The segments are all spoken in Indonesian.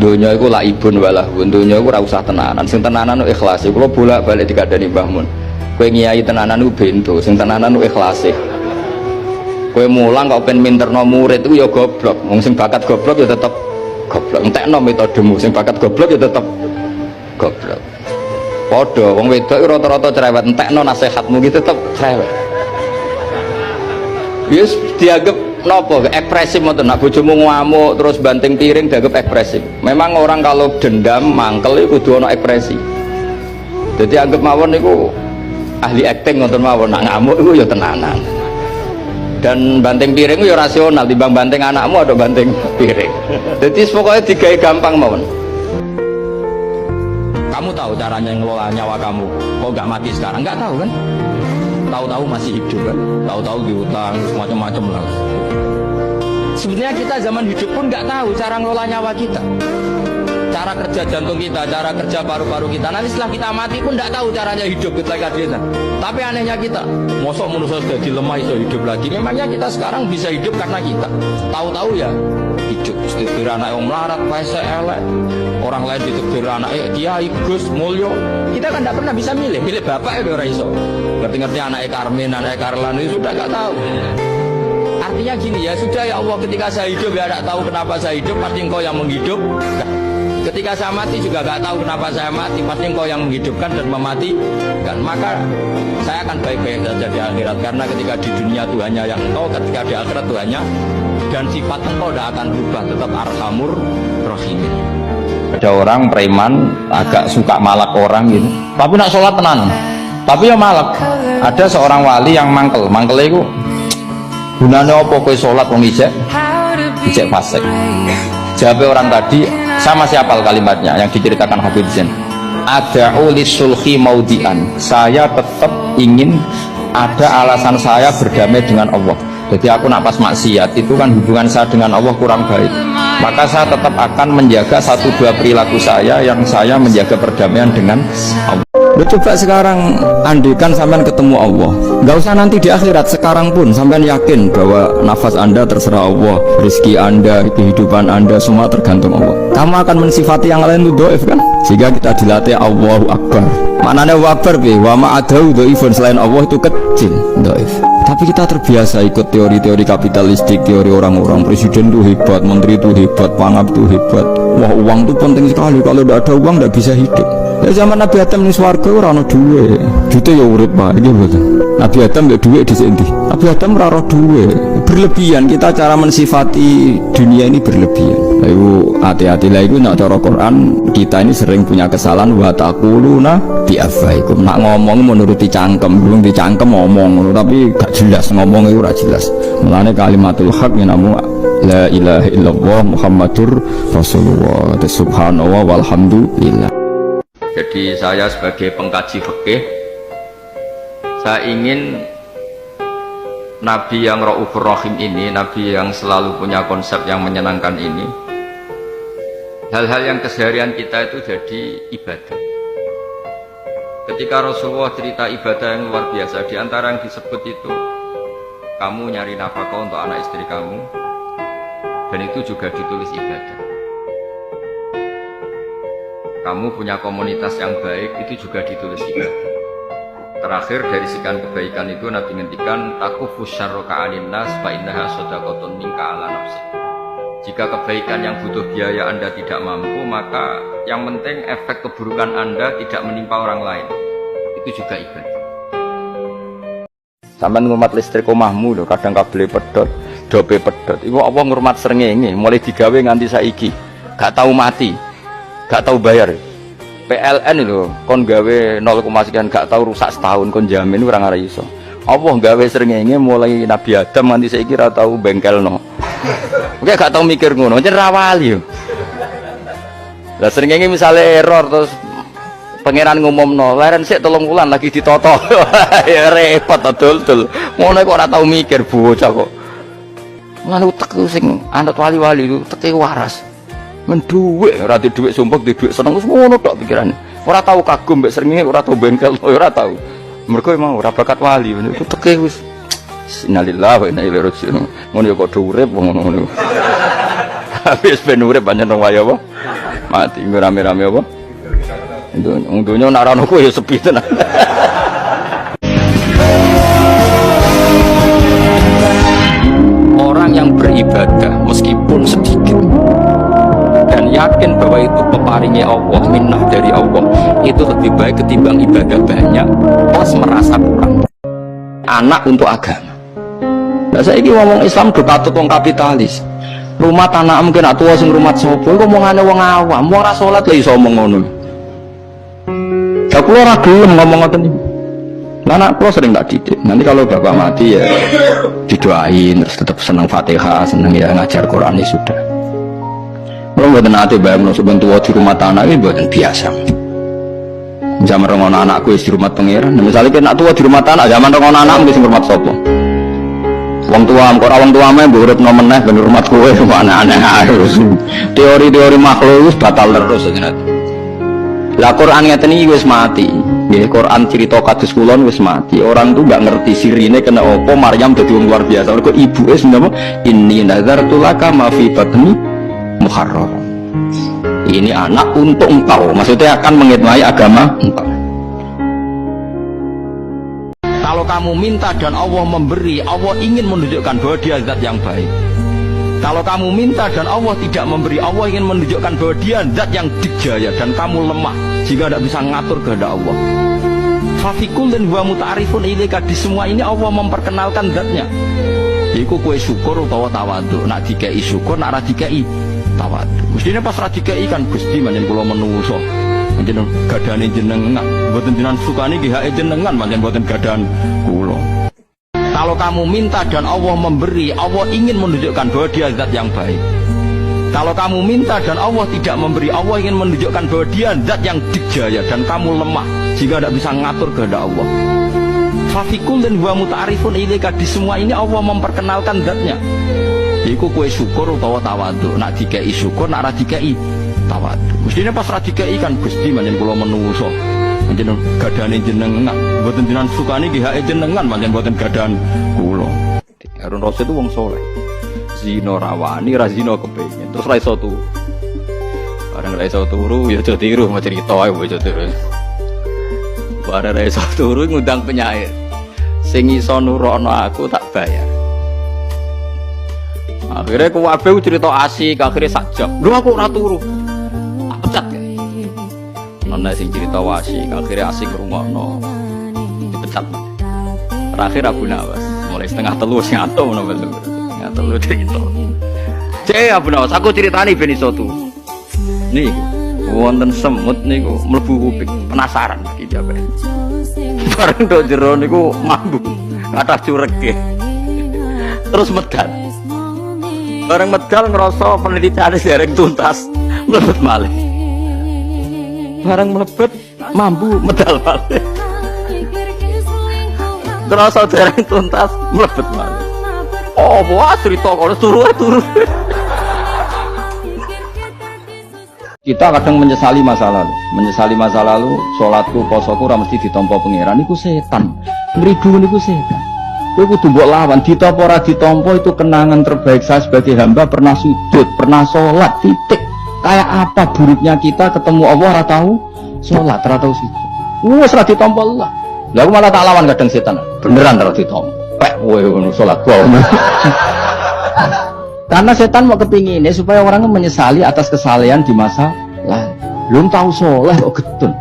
Dunia iku laibun walahun, dunia iku ora usah tenanan. Sing tenanan ikhlas. Kula bolak-balik dikandani Mbah Mun. Kowe ngiyai tenanan ku bento, sing tenanan ku ikhlas. Kowe mulang kok ben minterno murid iku ya goblok. Wong sing bakat goblok ya tetep goblok. Entekno metodemu, sing bakat goblok ya tetep goblok. Padha wong wedok rata-rata cerewet, entekno nasihatmu ki tetep cerewet. Wis dianggap nopo ekspresif ngoten. Nak bojomu ngamuk terus banting piring dianggap ekspresif. Memang orang kalau dendam mangkel iku kudu ana ekspresi. Jadi anggap mawon niku ahli acting ngoten mawon. Nak ngamuk iku ya tenanan. Dan banting piring ya rasional timbang banting anakmu atau banting piring. Jadi pokoknya digawe gampang mawon. Kamu tahu caranya ngelola nyawa kamu, kok gak mati sekarang? Nggak tahu kan? Tahu-tahu masih hidup kan? Tahu-tahu diutang, macam-macam lah. Sebenarnya kita zaman hidup pun nggak tahu cara ngelola nyawa kita, cara kerja jantung kita, cara kerja paru-paru kita. Nanti setelah kita mati pun nggak tahu caranya hidup ketika kita. Tapi anehnya kita, mosok manusia sudah dilemah iso hidup lagi. Memangnya kita sekarang bisa hidup karena kita tahu-tahu ya hidup. Ditegur anak yang melarat, pesek, elek. Orang lain ditegur anak Kiai, Gus, Mulyo. Kita kan tidak pernah bisa milih bapak ya orang iso. Ngerti-ngerti anak Karmen, anak Karlan itu sudah nggak tahu. Artinya gini ya, sudah ya Allah, ketika saya hidup ya tidak tahu kenapa saya hidup, pasti engkau yang menghidup. Ketika saya mati juga nggak tahu kenapa saya mati, pasti engkau yang menghidupkan dan mematikan. Maka saya akan baik-baik saja di akhirat, karena ketika di dunia Tuhannya yang engkau, ketika di akhirat Tuhannya, dan sifat engkau tidak akan berubah, tetap Arhamur Rahimin. Ada orang preman agak suka malak orang gitu, tapi nak sholat tenan, tapi ya malak. Ada seorang wali yang mangkel itu gunanya apa kowe sholat wong ijek fasik. Jawab orang tadi, sama siapa kalimatnya yang diceritakan Habib Zain, ada'u lisulhi maudian, saya tetap ingin ada alasan saya berdamai dengan Allah. Jadi aku nak pas maksiat itu kan hubungan saya dengan Allah kurang baik, maka saya tetap akan menjaga satu dua perilaku saya yang saya menjaga perdamaian dengan Allah. Coba sekarang andikan sampean ketemu Allah, nggak usah nanti di akhirat, sekarang pun sampean yakin bahwa nafas anda terserah Allah, rezeki anda, kehidupan anda semua tergantung Allah. Kamu akan mensifati yang lain itu doif kan? Sehingga kita dilatih Allahu Akbar. Maknanya Akbar be, wa ma'adau doifun, selain Allah itu kecil, doif. Tapi kita terbiasa ikut teori-teori kapitalistik, teori orang-orang presiden itu hebat, menteri itu hebat, pangap itu hebat. Wah, uang itu penting sekali, kalau tidak ada uang tidak bisa hidup. Ya zaman Nabi Adam di swarga ora ono duwe. Duite ya urip wae iki mboten. Nabi Adam mbek duwe dhisik endi? Nabi Adam ora ora duwe. Berlebihan kita cara mensifati dunia ini berlebihan. Ayo hati-hati lah, itu nak cara Quran kita ini sering punya kesalahan wa taquluna bi afaikum. Nak ngomong menuruti cangkem, belum dicangkem ngomong, tapi gak jelas ngomong itu ora jelas. Mulane kalimatul haq namu la ilaha illallah Muhammadur Rasulullah. Subhanallah walhamdulillah. Jadi saya sebagai pengkaji fikih, saya ingin Nabi yang Raufur Rahim ini, Nabi yang selalu punya konsep yang menyenangkan ini, hal-hal yang keseharian kita itu jadi ibadah. Ketika Rasulullah cerita ibadah yang luar biasa, di antara yang disebut itu, kamu nyari nafkah untuk anak istri kamu, dan itu juga ditulis ibadah. Kamu punya komunitas yang baik, itu juga ditulis ibadah. Terakhir dari sekian kebaikan itu Nabi ngendikan takufu syarroka anin nas fa innaha shadaqatun minka ala nafsi. Jika kebaikan yang butuh biaya Anda tidak mampu, maka yang penting efek keburukan Anda tidak menimpa orang lain. Itu juga ibadah. Sampai ngurmat listrik omahmu lho, kadang kabel pedot, dope pedot. Iku Allah ngurmat srengenge, mulai digawe nganti saiki. Gak tahu mati. Gak tahu bayar. PLN itu kon gawe 0, sekian gak tahu rusak setahun, kon jamin orang arah iso. Allah gawe srengenge mulai Nabi Adam nanti saya kira tahu bengkelno. Oke gak tahu mikir ngono, jen rawali yo. Lah srengenge misalnya error terus pangeran ngumumno, leren sik 3 wulan lagi ditoto. Ya repot dul. Ngono kok ora tahu mikir bocah kok. Lan utek sing anut wali-wali itu teke waras. Menduwe ora di dhuwit sumpek, di dhuwit seneng wis ngono tok pikirane. Ora tahu kagum mbek srengenge, ora tahu bengkel, ora tahu. Mergo mau ora bakat wali, niku teke wis innalillahi wa inna ilaihi raji'un. Ngono ya kok urip wong ngono. Habis ben urip pancen wong wae apa? Mati rame-rame apa? Itu untungnya nak rano ya sepi tenan. Orang yang beribadah meskipun sedikit dan yakin bahwa itu peparingnya Allah, minnah dari Allah, itu lebih baik ketimbang ibadah banyak plus merasa kurang. Anak untuk agama. Nah saya ini ngomong Islam do patut wong kapitalis. Rumah tanah mungkin nak tua sing rumah sopo, kok ngomongane wong awam, wong ra salat lha iso ngomong ngono. Aku ora gelem ngomong ngoten iki. Anak kula sering tak didik. Nanti kalau bapak mati ya didoain, terus tetap senang Fatihah, senang ya ngajar Quran ya sudah. Kalau mboten ate bayangno sampeyan tua di rumah tanah iki mboten biasa. Zaman rengono anakku di rumah pangeran. Misalnya kena tua di rumah tanah, zaman rengono anak mesti hormat sapa? Wong tua, kok wong tua meh mbok uripno meneh ben hormat kowe aneh-aneh. Teori-teori makhluk wis batal terus jenengan. Lah Quran ngeten iki wis mati. Nggih, Quran cerita kados kulon wis mati. Orang tuh enggak ngerti sirine kena opo Maryam dadi wong luar biasa. Kok ibuke napa? Inni nazartu laka ma fi batni muharrar. Ini anak untuk engkau, maksudnya akan mengitmai agama engkau. Kalau kamu minta dan Allah memberi, Allah ingin menunjukkan bahwa dia zat yang baik. Kalau kamu minta dan Allah tidak memberi, Allah ingin menunjukkan bahwa dia zat yang dijaya dan kamu lemah jika tidak bisa ngatur kehendak Allah. Fafikul dan huwa muta'arifun ilaika, di semua ini Allah memperkenalkan zatnya. Iku kue syukur utawa tawadhu, nak dikei syukur, nak ra dikei tawadhu. Mestinya pas radikei kan Gusti manjen kula menungso. Manjen gadane jenengan, mboten jenengan sukani nggih hake jenengan, manjen mboten gadan kula. Kalau kamu minta dan Allah memberi, Allah ingin menunjukkan bahwa dia zat yang baik. Kalau kamu minta dan Allah tidak memberi, Allah ingin menunjukkan bahwa dia zat yang dijaya dan kamu lemah jika tidak bisa ngatur kehendak Allah. Fafikul dan huwa muta'arifun ilaika, di semua ini Allah memperkenalkan zatnya. Iku kue syukur utawa tawadhu, nak dikei syukur, nak ra dikei tawadhu. Mestinya pas ra dikei kan Gusti manjen kula menungso. Manjen gadane jenengan, mboten jenengan sukani nggih hake jenengan, manjen mboten gadan kula. Harun Rasid itu wong saleh. Zina rawani, ra zina kepengin. Terus ra iso turu. Bareng ra iso turu ya aja tiru, mau cerita ae aja tiru. Bareng ra iso turu ngundang penyair. Sing iso nurono aku tak bayar. Akhirnya kuwabe cerita asik, akhirnya sak jam. Lho aku ora turu. Tak pecat ya. Nona sing cerita asik, akhirnya asik ngrungokno. Dipecat. Terakhir Abu Nawas, mulai setengah telu sing ato ngono lho. Setengah telu cerita. Abu Nawas, aku ceritani ben iso turu. Niku wonten semut niku mlebu kuping, penasaran iki jabe. Bareng tok jero niku mambu. Kathah curege. Terus medal. Bareng medal ngerasa penelitian dereng tuntas, mlebet malih. Bareng mlebet mambu medal malih. Ngerasa dereng tuntas, mlebet malih. Oh, wah cerita kalau turu. Kita kadang menyesali masa lalu, sholatku, posoku, ora mesti ditampa pangeran. Iku setan, ngridu niku setan. Kowe kudu mbok lawan, ditampa ora ditampa itu kenangan terbaik saya sebagai hamba, pernah sujud, pernah sholat, titik. Kayak apa buruknya kita ketemu Allah ora tahu sholat, ora tahu sujud. Wes ora ditampa Allah. Lah aku malah tak lawan kadang setan. Beneran ora ditampa. Pek kowe ngono sholat gua. Karena setan mau kepinginnya supaya orang menyesali atas kesalahan di masa lalu. Belum tahu sholat kok getun.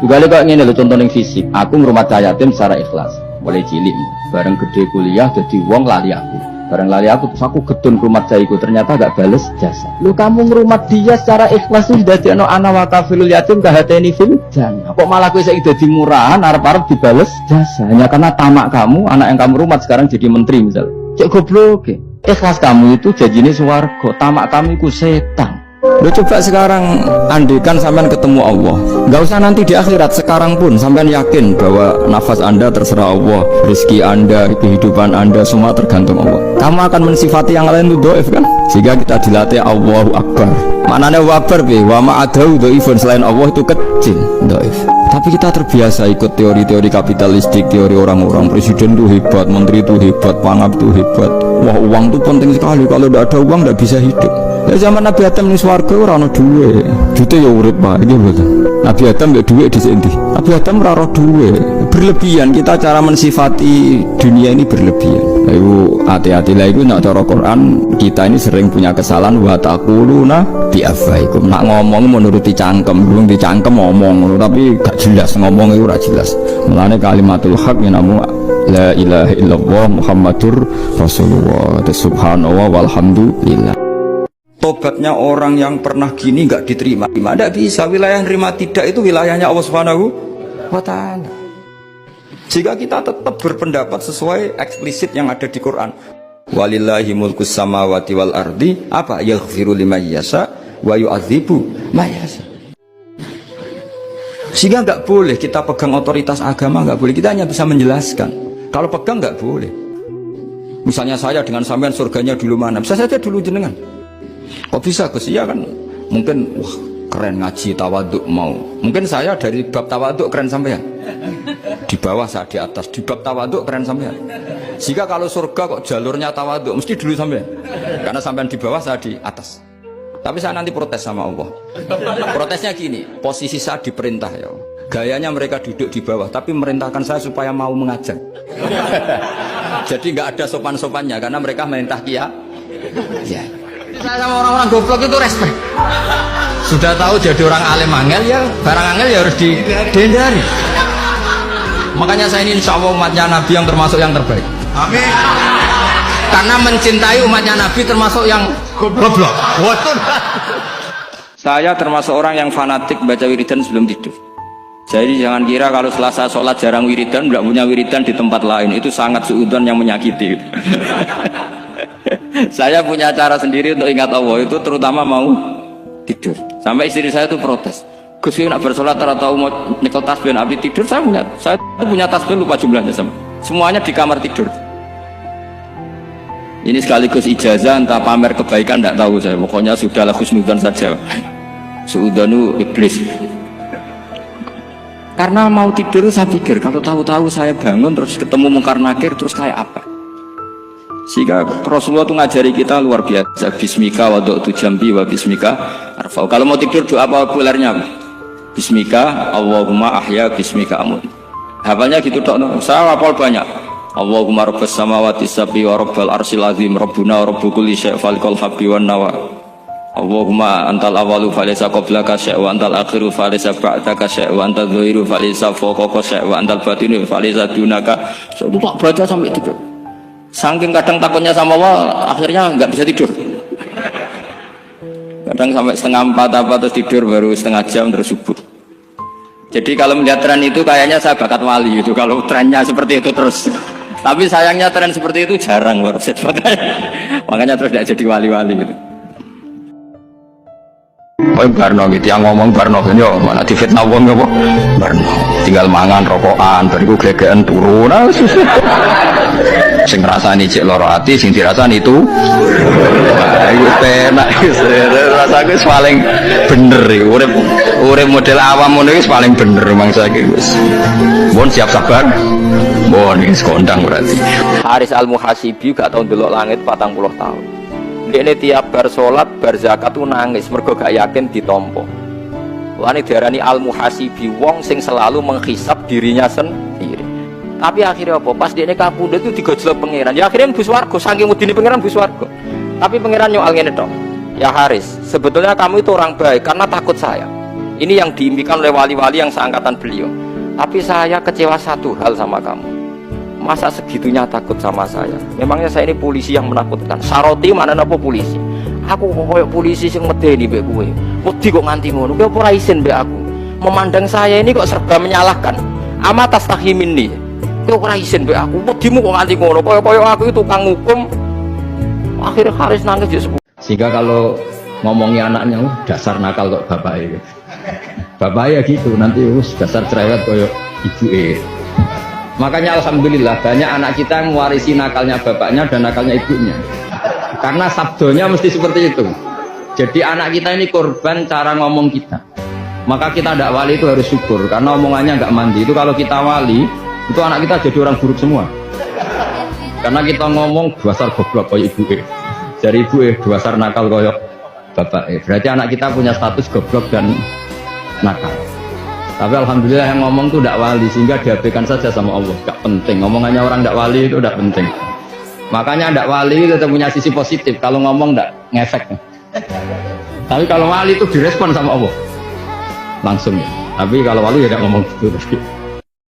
Juga kok ngene lho contoh ning fisik. Aku ngrumat yatim secara ikhlas. Mulai cilik, bareng gede kuliah jadi wong lali aku. Bareng lali aku terus aku gedun ke rumah jaiku, ternyata gak bales jasa. Lu kamu ngerumat dia secara ikhlas tuh dadi ana ana wa kafilul yatim kahateni fil jannah. Kok malah kowe saiki dadi murahan arep-arep dibales jasa hanya karena tamak kamu, anak yang kamu rumat sekarang jadi menteri misal. Cek goblok. Ikhlas kamu itu janjine swarga, tamak kamu iku setan. Lo coba sekarang andikan sampean ketemu Allah, nggak usah nanti di akhirat, sekarang pun sampean yakin bahwa nafas anda terserah Allah, rezeki anda, kehidupan anda semua tergantung Allah. Kamu akan mensifati yang lain itu doif kan? Sehingga kita dilatih Allahu Akbar. Maknanya Akbar wa ma'adahu doifun, selain Allah itu kecil doif. Tapi kita terbiasa ikut teori-teori kapitalistik, teori orang-orang presiden itu hebat, menteri itu hebat, pangap itu hebat. Wah uang itu penting sekali, kalau tidak ada uang tidak bisa hidup. Ya zaman Nabi Adam ning swarga ora ono duwe. Dite ya urip Pak, iki mboten. Nabi Adam mbek duwe dhisik endi? Nabi Adam ora ora duwe. Berlebihan kita cara mensifati dunia ini berlebihan. Ayo hati-hati lah, itu nak cara Quran kita ini sering punya kesalahan wa taquluna bi afaikum. Nak ngomong menuruti cangkem, belum dicangkem ngomong, tapi gak jelas ngomong itu ora jelas. Mulane kalimatul haq namu la ilaha illallah Muhammadur Rasulullah. Subhanallah walhamdulillah. Tobatnya orang yang pernah gini nggak diterima, tidak bisa. Wilayah yang terima tidak itu wilayahnya Allah Subhanahu wa Ta'ala. Jika kita tetap berpendapat sesuai eksplisit yang ada di Quran, walillahi mulkus samawati wal ardi, apa yaghfiru liman yasha wa yu'adzibu man yasha. Sehingga nggak boleh kita pegang otoritas agama, nggak boleh. Kita hanya bisa menjelaskan. Kalau pegang nggak boleh. Misalnya saya dengan sampean surganya dulu mana? Bisa saja dulu jenengan. Kok bisa Gus? Iya kan mungkin wah keren ngaji tawaduk mau. Mungkin saya dari bab tawaduk keren sampean. Di bawah saya di atas. Di bab tawaduk keren sampean. Jika kalau surga kok jalurnya tawaduk mesti dulu sampean. Karena sampean di bawah saya di atas. Tapi saya nanti protes sama Allah. Protesnya gini, posisi saya diperintah ya. Gayanya mereka duduk di bawah, tapi merintahkan saya supaya mau mengajar. Jadi nggak ada sopan-sopannya karena mereka merintah kia. Ya. Saya sama orang-orang goblok itu respect. Sudah tahu jadi orang alim angel ya, barang angel ya harus dihindari. Makanya saya ini insya Allah umatnya Nabi yang termasuk yang terbaik. Amin. Karena mencintai umatnya Nabi termasuk yang goblok. Saya termasuk orang yang fanatik baca wiridan sebelum tidur. Jadi jangan kira kalau Selasa sholat jarang wiridan, nggak punya wiridan di tempat lain, itu sangat suudzon yang menyakiti. Saya punya cara sendiri untuk ingat Allah, itu terutama mau tidur. Sampai istri saya itu protes, Gus nak bersolat atau mau nyekel tasbih habis tidur. Saya punya tasbih lupa jumlahnya sama. Semuanya di kamar tidur. Ini sekaligus ijazah entah pamer kebaikan tidak tahu saya. Pokoknya sudahlah husnudzon saja. Suudzonu iblis. Karena mau tidur saya pikir kalau tahu-tahu saya bangun terus ketemu mungkar nakir terus kayak apa. Sehingga Rasulullah itu ngajari kita luar biasa. Bismika wa du'tu jambi wa bismika arfa'u. Kalau mau tidur doa populernya apa? Bismika Allahumma ahya bismika amut. Hafalnya gitu tok. Saya hafal banyak. Allahumma rabbas samawati sab'i wa rabbal arsyil azim rabbuna wa rabbu kulli syai' falikal habbi wan nawa. Allahumma antal awalu falaysa qablaka syai' wa antal akhiru falaysa ba'daka syai' wa antal dhahiru falaysa fawqaka syai' wa antal batinu falaysa dunaka. Saya tak baca sampai tidur. Saking kadang takutnya sama Allah, akhirnya nggak bisa tidur. Kadang sampai setengah 4 apa terus tidur baru setengah jam terus subuh. Jadi kalau melihat tren itu kayaknya saya bakat wali gitu. Kalau trennya seperti itu terus. Tapi sayangnya tren seperti itu jarang Warset. Makanya terus tidak jadi wali-wali gitu. Oh Barno gitu, yang ngomong Barno ini mana di fitnah wong apa? Barno tinggal mangan rokokan, bariku glegekan turun. Sing rasani cek loro ati, sing dirasani itu iku penak rasaku paling bener iki. Urip model awam ngono iki paling bener mangsa iki wis. Mohon siap sabar. Mohon iki kondang berarti. Haris Al-Muhasibi gak tau ndelok langit 40 tahun. Dene tiap bar salat, bar zakat tu nangis mergo gak yakin ditampa. Lane diarani Al-Muhasibi wong sing selalu menghisap dirinya sendiri. Tapi akhirnya apa? Pas dia kapundhut itu digojlok pangeran. Ya akhirnya bus warga, saking wedine pangeran bus warga. Tapi pangeran nyoal ngene tok. Ya Haris, sebetulnya kamu itu orang baik karena takut saya. Ini yang diimpikan oleh wali-wali yang seangkatan beliau. Tapi saya kecewa satu hal sama kamu. Masa segitunya takut sama saya? Memangnya saya ini polisi yang menakutkan. Saroti mana napa polisi? Aku kok koyo polisi sing medeni mbek kowe. Wedi kok nganti ngono. Kowe ora isin mbek aku. Memandang saya ini kok serba menyalahkan. Amatas tahimin nih. Kowe ora isin mbek aku, wedimu kok nganti ngono. Kaya aku itu tukang hukum. Akhirnya Haris nangis di sepuluh. Sehingga kalau ngomongi anaknya, dasar nakal kok bapaknya. Bapaknya gitu, nanti dasar cerewet kaya ibuke. Makanya alhamdulillah banyak anak kita yang mewarisi nakalnya bapaknya dan nakalnya ibunya. Karena sabdonya mesti seperti itu. Jadi anak kita ini korban cara ngomong kita. Maka kita tidak wali itu harus syukur karena omongannya nggak mandi. Itu kalau kita wali itu anak kita jadi orang buruk semua karena kita ngomong dasar goblok kayak ibu dari ibu dasar nakal kayak bapak. Berarti anak kita punya status goblok dan nakal. Tapi alhamdulillah yang ngomong tuh tidak wali, sehingga diabaikan saja sama Allah. Gak penting, ngomongannya orang tidak wali itu tidak penting. Makanya tidak wali itu tetap punya sisi positif. Kalau ngomong tidak ngefek. Tapi kalau wali itu direspon sama Allah langsung ya. Tapi kalau wali ya tidak ngomong gitu.